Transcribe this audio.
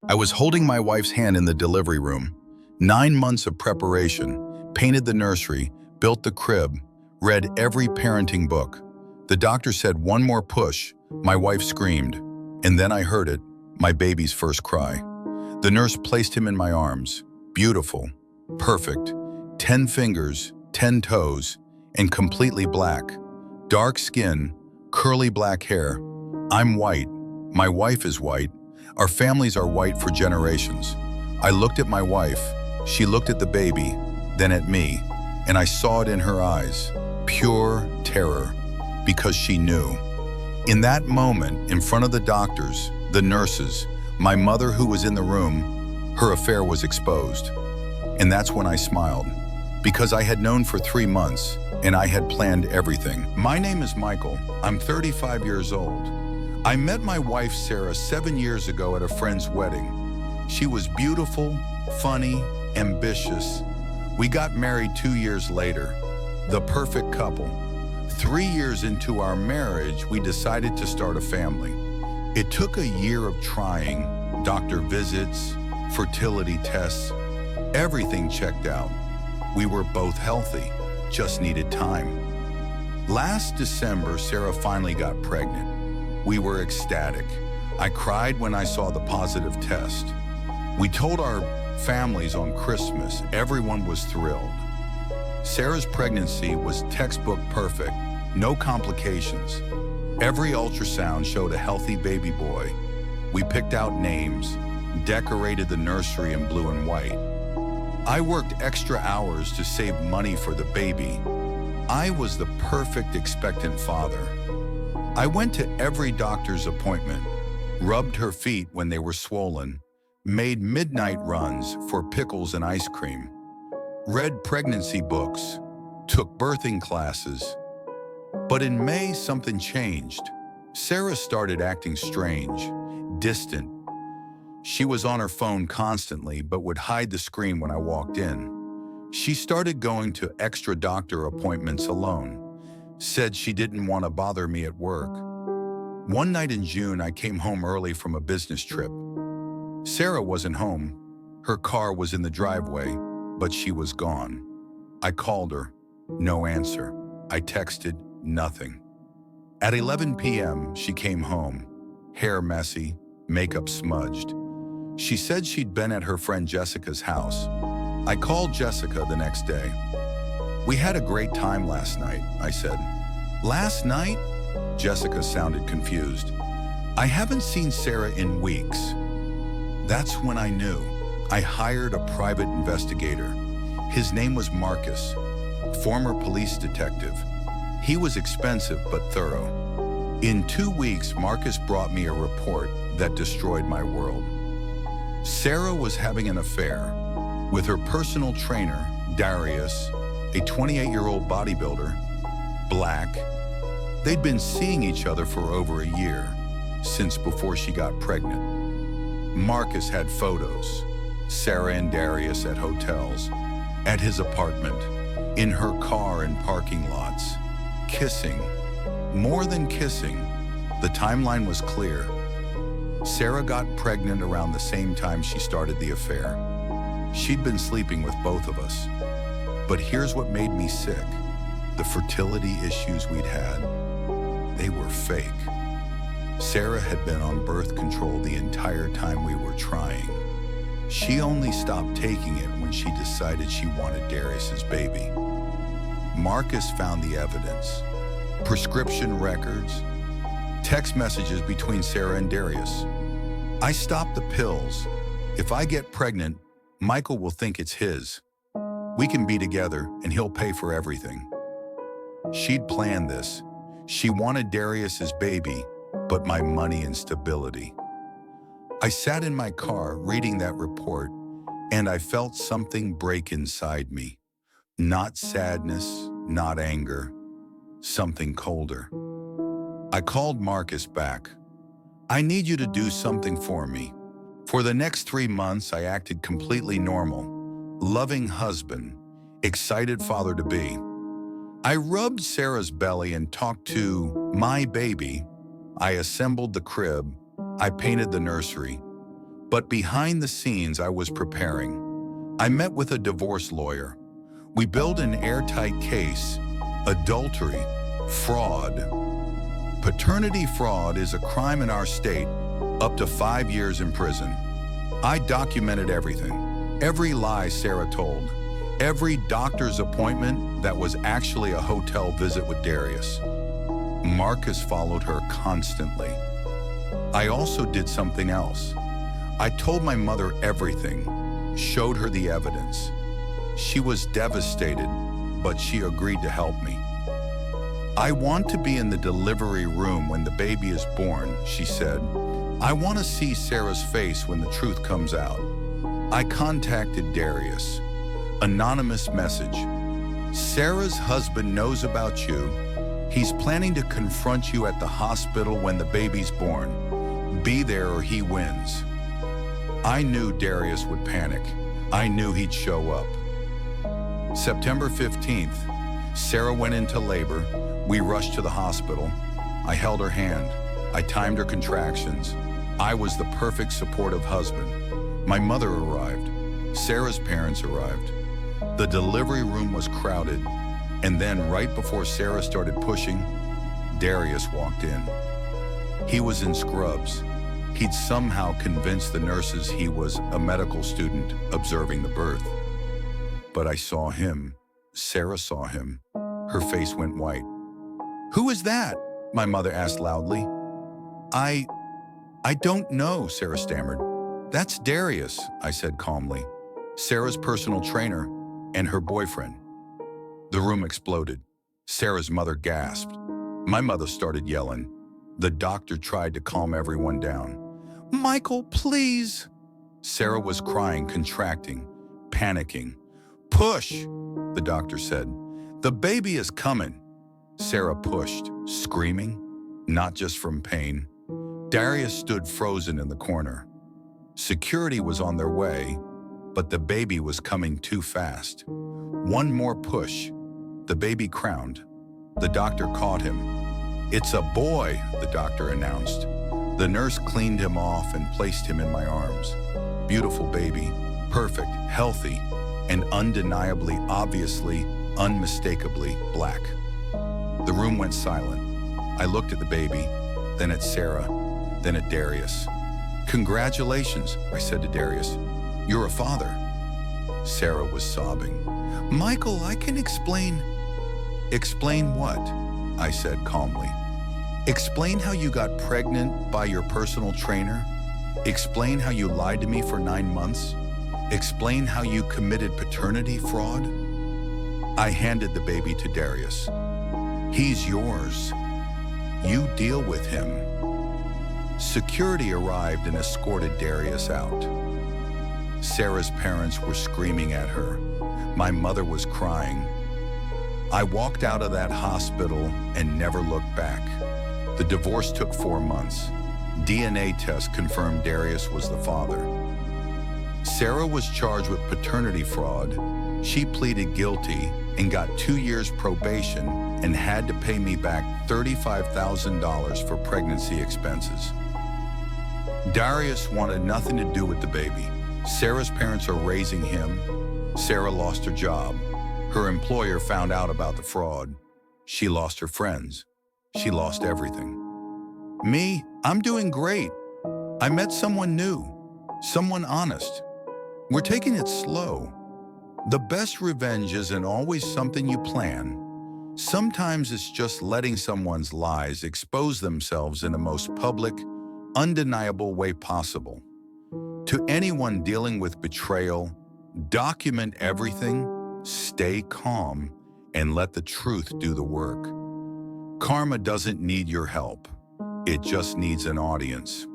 I was holding my wife's hand in the delivery room. 9 months of preparation, painted the nursery, built the crib, read every parenting book. The doctor said one more push. My wife screamed, and then I heard it, my baby's first cry. The nurse placed him in my arms. Beautiful, perfect, 10 fingers, 10 toes, and completely black. Dark skin, curly black hair. I'm white. My wife is white. Our families are white for generations. I looked at my wife. She looked at the baby, then at me, and I saw it in her eyes. Pure terror, because she knew. In that moment, in front of the doctors, the nurses, my mother who was in the room, her affair was exposed. And that's when I smiled, because I had known for 3 months, and I had planned everything. My name is Michael. I'm 35 years old. I met my wife, Sarah, 7 years ago at a friend's wedding. She was beautiful, funny, ambitious. We got married 2 years later, the perfect couple. 3 years into our marriage, we decided to start a family. It took a year of trying, doctor visits, fertility tests. Everything checked out. We were both healthy, just needed time. Last December, Sarah finally got pregnant. We were ecstatic. I cried when I saw the positive test. We told our families on Christmas. Everyone was thrilled. Sarah's pregnancy was textbook perfect, no complications. Every ultrasound showed a healthy baby boy. We picked out names, decorated the nursery in blue and white. I worked extra hours to save money for the baby. I was the perfect expectant father. I went to every doctor's appointment, rubbed her feet when they were swollen, made midnight runs for pickles and ice cream, read pregnancy books, took birthing classes. But in May, something changed. Sarah started acting strange, distant. She was on her phone constantly, but would hide the screen when I walked in. She started going to extra doctor appointments alone. Said she didn't want to bother me at work. One night in June, I came home early from a business trip. Sarah wasn't home. Her car was in the driveway, but she was gone. I called her, no answer. I texted, nothing. At 11 p.m., she came home, hair messy, makeup smudged. She said she'd been at her friend Jessica's house. I called Jessica the next day. We had a great time last night, I said. Last night? Jessica sounded confused. I haven't seen Sarah in weeks. That's when I knew. I hired a private investigator. His name was Marcus, former police detective. He was expensive but thorough. In 2 weeks, Marcus brought me a report that destroyed my world. Sarah was having an affair with her personal trainer, Darius, a 28-year-old bodybuilder, black. They'd been seeing each other for over a year, since before she got pregnant. Marcus had photos, Sarah and Darius at hotels, at his apartment, in her car in parking lots, kissing. More than kissing, the timeline was clear. Sarah got pregnant around the same time she started the affair. She'd been sleeping with both of us. But here's what made me sick. The fertility issues we'd had, they were fake. Sarah had been on birth control the entire time we were trying. She only stopped taking it when she decided she wanted Darius's baby. Marcus found the evidence. Prescription records, text messages between Sarah and Darius. I stopped the pills. If I get pregnant, Michael will think it's his. We can be together and he'll pay for everything. She'd planned this. She wanted Darius's baby, but my money and stability. I sat in my car reading that report, and I felt something break inside me. Not sadness, not anger, something colder. I called Marcus back. I need you to do something for me. For the next 3 months, I acted completely normal. Loving husband, excited father-to-be. I rubbed Sarah's belly and talked to my baby. I assembled the crib. I painted the nursery. But behind the scenes, I was preparing. I met with a divorce lawyer. We built an airtight case: adultery, fraud. Paternity fraud is a crime in our state, up to 5 years in prison. I documented everything, every lie Sarah told, every doctor's appointment that was actually a hotel visit with Darius. Marcus followed her constantly. I also did something else. I told my mother everything, showed her the evidence. She was devastated, but she agreed to help me. I want to be in the delivery room when the baby is born, she said. I want to see Sarah's face when the truth comes out. I contacted Darius. Anonymous message. Sarah's husband knows about you. He's planning to confront you at the hospital when the baby's born. Be there or he wins. I knew Darius would panic. I knew he'd show up. September 15th, Sarah went into labor. We rushed to the hospital. I held her hand. I timed her contractions. I was the perfect supportive husband. My mother arrived. Sarah's parents arrived. The delivery room was crowded. And then right before Sarah started pushing, Darius walked in. He was in scrubs. He'd somehow convinced the nurses he was a medical student observing the birth. But I saw him. Sarah saw him. Her face went white. "Who is that?" my mother asked loudly. I don't know, Sarah stammered. "That's Darius," I said calmly. "Sarah's personal trainer and her boyfriend." The room exploded. Sarah's mother gasped. My mother started yelling. The doctor tried to calm everyone down. "Michael, please." Sarah was crying, contracting, panicking. "Push," the doctor said. "The baby is coming." Sarah pushed, screaming, not just from pain. Darius stood frozen in the corner. Security was on their way, but the baby was coming too fast. One more push. The baby crowned. The doctor caught him. "It's a boy," the doctor announced. The nurse cleaned him off and placed him in my arms. Beautiful baby, perfect, healthy, and undeniably, obviously, unmistakably black. The room went silent. I looked at the baby, then at Sarah, then at Darius. "Congratulations," I said to Darius. "You're a father." Sarah was sobbing. "Michael, I can explain." "Explain what?" I said calmly. "Explain how you got pregnant by your personal trainer? Explain how you lied to me for 9 months? Explain how you committed paternity fraud?" I handed the baby to Darius. "He's yours. You deal with him." Security arrived and escorted Darius out. Sarah's parents were screaming at her. My mother was crying. I walked out of that hospital and never looked back. The divorce took 4 months. DNA tests confirmed Darius was the father. Sarah was charged with paternity fraud. She pleaded guilty and got 2 years probation and had to pay me back $35,000 for pregnancy expenses. Darius wanted nothing to do with the baby. Sarah's parents are raising him. Sarah lost her job. Her employer found out about the fraud. She lost her friends. She lost everything. Me, I'm doing great. I met someone new, someone honest. We're taking it slow. The best revenge isn't always something you plan. Sometimes it's just letting someone's lies expose themselves in the most public, undeniable way possible. To anyone dealing with betrayal, document everything, stay calm, and let the truth do the work. Karma doesn't need your help. It just needs an audience.